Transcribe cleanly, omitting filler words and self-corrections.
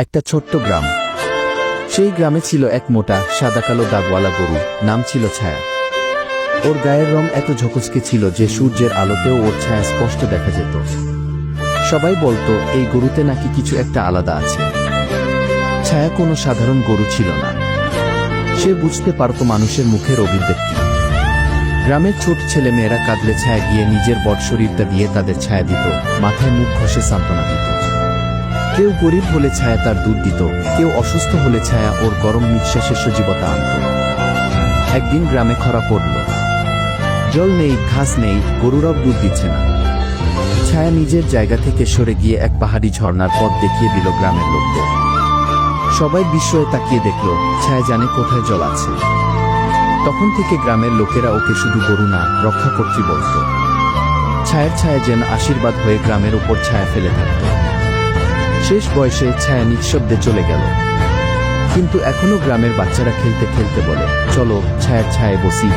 একটা ছোট্ট গ্রাম। সেই গ্রামে ছিল এক মোটা সাদা কালো দাগওয়ালা গরু, নাম ছিল ছায়া। ওর গায়ের রং এত ঝকঝকে ছিল যে সূর্যের আলোতেও ওর ছায়া স্পষ্ট দেখা যেত। সবাই বলতো এই গরুতে নাকি কিছু একটা আলাদা আছে। ছায়া কোনো সাধারণ গরু ছিল না। সে বুঝতে পারত মানুষের মুখের অভিব্যক্তি। গ্রামের ছোট ছেলে মেয়েরা কাঁদলে ছায়া গিয়ে নিজের বড় শরীরটা দিয়ে তাদের ছায়া দিত, মাথায় মুখ ঘষে সান্ত্বনা দিত। কেউ গরিব হলে ছায়া তার দুধ দিত, কেউ অসুস্থ হলে ছায়া ওর গরম নিঃশ্বাসের সজীবতা আনত। একদিন গ্রামে খরা পড়ল। জল নেই, ঘাস নেই, গরুরাও দুধ দিচ্ছে না। ছায়া নিজের জায়গা থেকে সরে গিয়ে এক পাহাড়ি ঝর্ণার পথ দেখিয়ে দিল গ্রামের লোকদের। সবাই বিস্ময়ে তাকিয়ে দেখল, ছায়া জানে কোথায় জল আছে। তখন থেকে গ্রামের লোকেরা ওকে শুধু গরু না, রক্ষাকর্ত্রী বলত। ছায়ার ছায়া যেন আশীর্বাদ হয়ে গ্রামের উপর ছায়া ফেলে থাকত। শেষ বয়সে ছায়া নিঃশব্দে চলে গেল, কিন্তু এখনো গ্রামের বাচ্চারা খেলতে খেলতে বলে, চলো ছায়ার ছায়ায় বসি।